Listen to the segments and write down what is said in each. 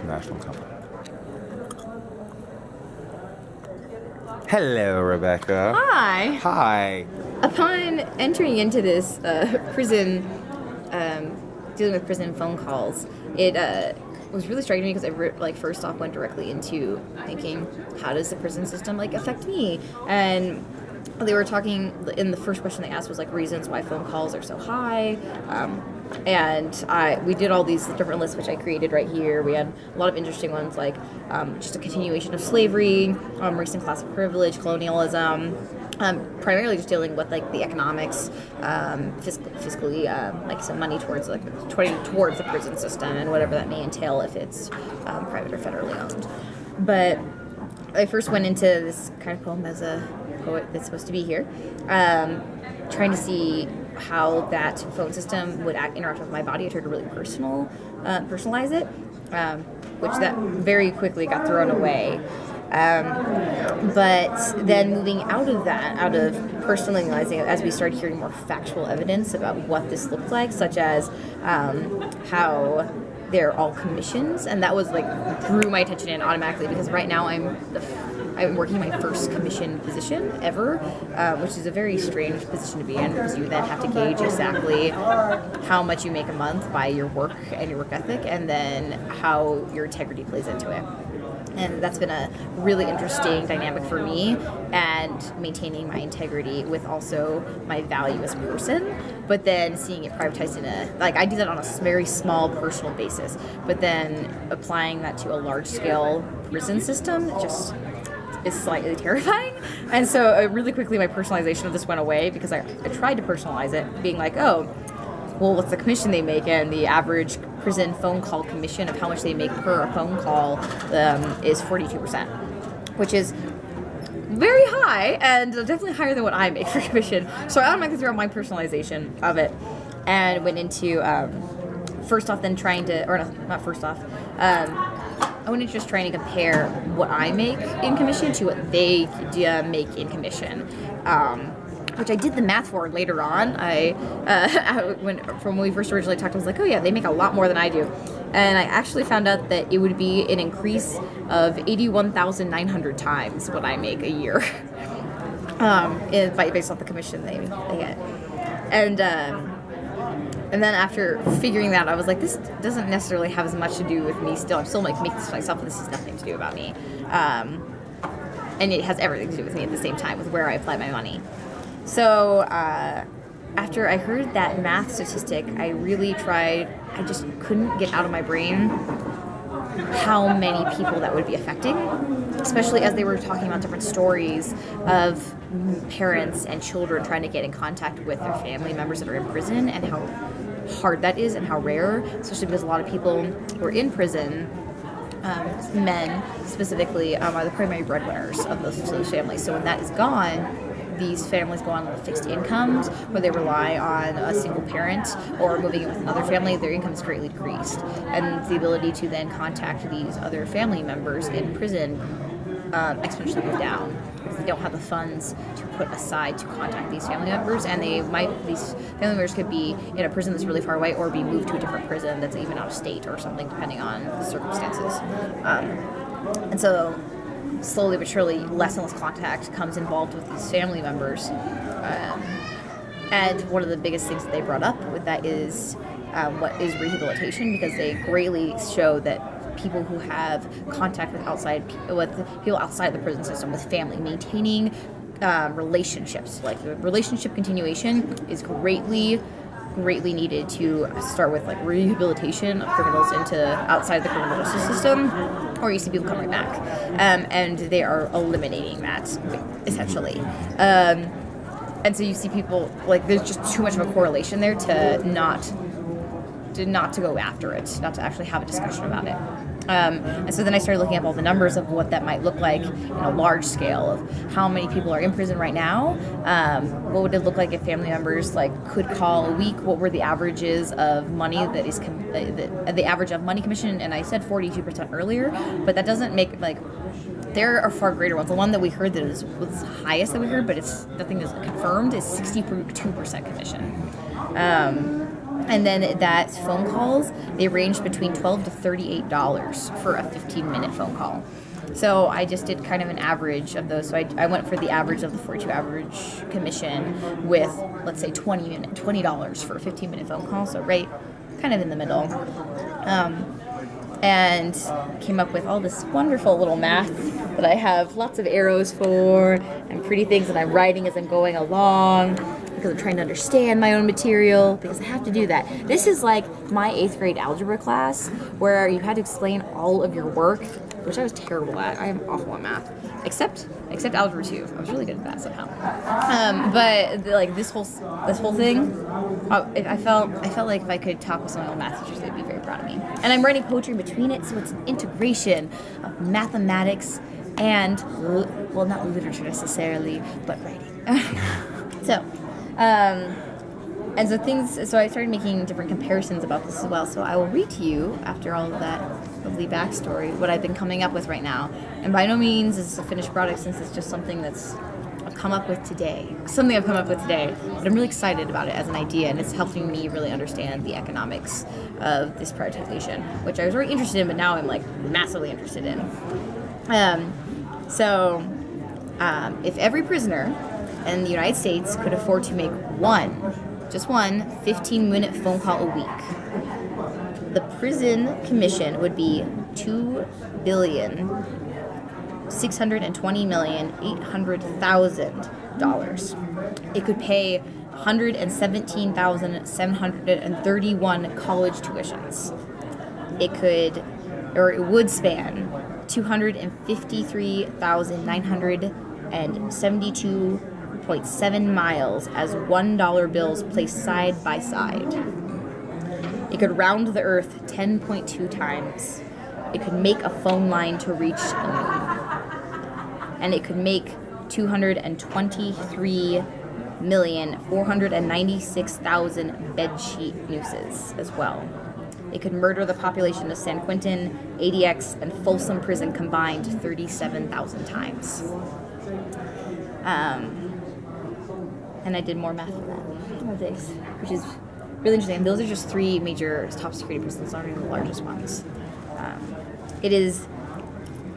multinational company. Hello, Rebecca. Hi. Hi. Upon entering into this prison, dealing with prison phone calls, it was really striking me because I first off went directly into thinking, how does the prison system affect me? And they were talking in the first question they asked was reasons why phone calls are so high. And we did all these different lists, which I created right here. We had a lot of interesting ones, just a continuation of slavery, recent class of privilege, colonialism, primarily just dealing with the economics, fiscally, some money towards towards the prison system and whatever that may entail if it's private or federally owned. But I first went into this kind of poem as a poet that's supposed to be here, trying to see how that phone system would interact with my body. I tried to really personalize it, which that very quickly got thrown away. But then moving out of personalizing it, as we started hearing more factual evidence about what this looked like, such as how they're all commissions, and that was drew my attention in automatically, because right now I'm working my first commission position ever, which is a very strange position to be in, because you then have to gauge exactly how much you make a month by your work and your work ethic, and then how your integrity plays into it. And that's been a really interesting dynamic for me, and maintaining my integrity with also my value as a person, but then seeing it privatized in I do that on a very small personal basis, but then applying that to a large-scale prison system just is slightly terrifying. And so really quickly my personalization of this went away, because I tried to personalize it, being what's the commission they make? And the average prison phone call commission of how much they make per phone call is 42%, which is very high, and definitely higher than what I make for commission. So I automatically threw out my personalization of it and went into first off then trying to, or not first off, I went into just trying to compare what I make in commission to what they make in commission. Which I did the math for later on. When we first originally talked, I was oh yeah, they make a lot more than I do. And I actually found out that it would be an increase of 81,900 times what I make a year, based off the commission they get. And then after figuring that, I was this doesn't necessarily have as much to do with me still. I'm still making this myself, and this has nothing to do about me. And it has everything to do with me at the same time, with where I apply my money. So after I heard that math statistic, I really tried. I just couldn't get out of my brain how many people that would be affecting, especially as they were talking about different stories of parents and children trying to get in contact with their family members that are in prison, and how hard that is and how rare, especially because a lot of people who are in prison, men specifically, are the primary breadwinners of those families. So when that is gone, these families go on fixed incomes where they rely on a single parent or moving in with another family. Their income is greatly decreased, and the ability to then contact these other family members in prison exponentially goes down, because they don't have the funds to put aside to contact these family members, and these family members could be in a prison that's really far away, or be moved to a different prison that's even out of state or something, depending on the circumstances. And so slowly but surely, less and less contact comes involved with these family members. And one of the biggest things that they brought up with that is what is rehabilitation, because they greatly show that people who have contact with people outside the prison system, with family, maintaining relationships, relationship continuation is greatly needed to start with rehabilitation of criminals into outside the criminal justice system, or you see people come right back, and they are eliminating that essentially. And so you see people there's just too much of a correlation there to not to go after it, not to actually have a discussion about it. And so then I started looking up all the numbers of what that might look like in a large scale, of how many people are in prison right now. What would it look like if family members could call a week? What were the averages of money that is the average of money commission? And I said 42% earlier, but that doesn't make there are far greater ones. The one that we heard that was highest that we heard, but nothing is confirmed, is 62% commission. And then that phone calls, they ranged between $12 to $38 for a 15-minute phone call. So I just did kind of an average of those. So I went for the average of the 42 average commission with, let's say, $20 for a 15-minute phone call. So right kind of in the middle. And came up with all this wonderful little math that I have lots of arrows for and pretty things that I'm writing as I'm going along because I'm trying to understand my own material because I have to do that. This is like my 8th grade algebra class where you had to explain all of your work, which I was terrible at. I am awful at math, except algebra 2. I was really good at that somehow. But like this whole thing, I felt like if I could talk with some of my math teachers, they'd be very proud of me. And I'm writing poetry in between it, so it's an integration of mathematics and not literature necessarily, but writing. So I started making different comparisons about this as well. So I will read to you, after all of that lovely backstory, what I've been coming up with right now. And by no means is this a finished product, since it's just something I've come up with today. But I'm really excited about it as an idea, and it's helping me really understand the economics of this prioritization, which I was already interested in, but now I'm like massively interested in. If every prisoner in the United States could afford to make just one 15-minute phone call a week, the prison commission would be $2,620,800,000. It could pay 117,731 college tuitions. It would span 253,972.7 miles as $1 bills placed side by side. It could round the earth 10.2 times. It could make a phone line to reach the moon. And it could make 223,496,000 bedsheet nooses as well. It could murder the population of San Quentin, ADX, and Folsom Prison combined 37,000 times. And I did more math for that, which is really interesting. Those are just 3 major top security prisons, not even the largest ones.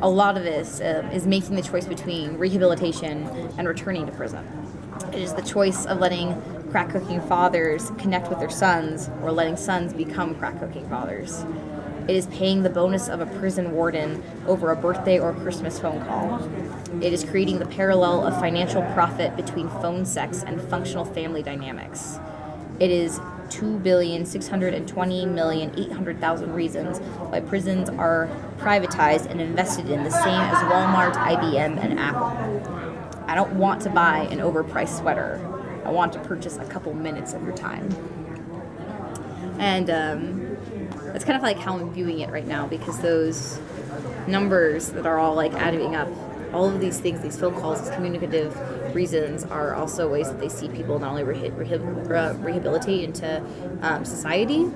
A lot of this is making the choice between rehabilitation and returning to prison. It is the choice of letting crack-cooking fathers connect with their sons or letting sons become crack-cooking fathers. It is paying the bonus of a prison warden over a birthday or Christmas phone call. It is creating the parallel of financial profit between phone sex and functional family dynamics. It is 2,620,800,000 reasons why prisons are privatized and invested in the same as Walmart, IBM, and Apple. I don't want to buy an overpriced sweater. I want to purchase a couple minutes of your time. And that's kind of like how I'm viewing it right now, because those numbers that are all like adding up, all of these things, these phone calls, these communicative reasons are also ways that they see people not only rehabilitate into society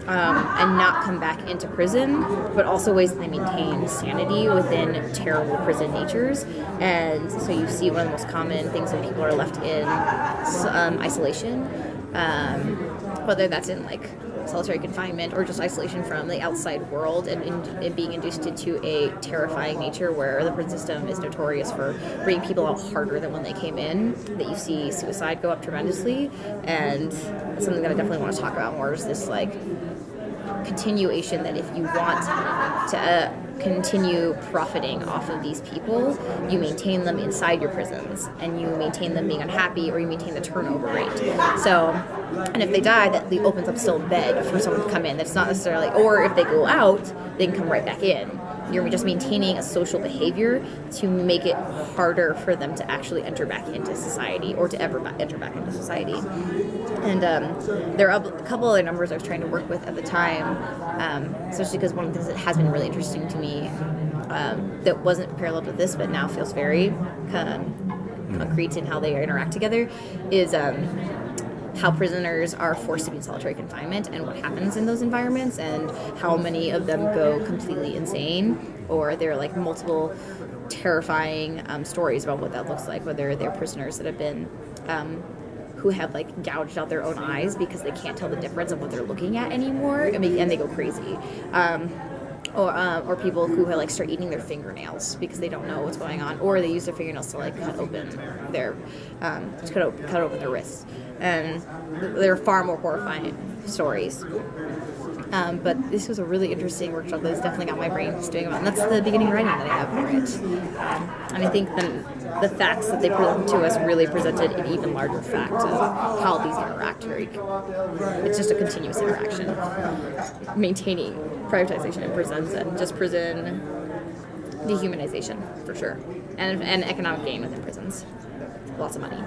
and not come back into prison, but also ways that they maintain sanity within terrible prison natures. And so you see one of the most common things when people are left in isolation, whether that's in like solitary confinement or just isolation from the outside world and being induced into a terrifying nature where the prison system is notorious for bringing people out harder than when they came in, that you see suicide go up tremendously. And it's something that I definitely want to talk about more, is this like continuation that if you want to continue profiting off of these people, you maintain them inside your prisons and you maintain them being unhappy, or you maintain the turnover rate. So, and if they die, that opens up still a bed for someone to come in. That's not necessarily, or if they go out, they can come right back in. You're just maintaining a social behavior to make it harder for them to actually enter back into society, or to ever enter back into society. And there are a couple other numbers I was trying to work with at the time, especially because one of the things that has been really interesting to me that wasn't paralleled with this, but now feels very concrete in how they interact together, is how prisoners are forced to be in solitary confinement and what happens in those environments, and how many of them go completely insane, or there are like multiple terrifying stories about what that looks like, whether they're prisoners that have been who have like gouged out their own eyes because they can't tell the difference of what they're looking at anymore, and they go crazy. Or people who like start eating their fingernails because they don't know what's going on, or they use their fingernails to like cut open their wrists, and they're far more horrifying stories. But this was a really interesting workshop that's definitely got my brain stewing about, and that's the beginning writing that I have for it. And I think the facts that they present to us really presented an even larger fact of how these interact. It's just a continuous interaction, maintaining privatization in prisons and just prison dehumanization for sure, and economic gain within prisons. Lots of money.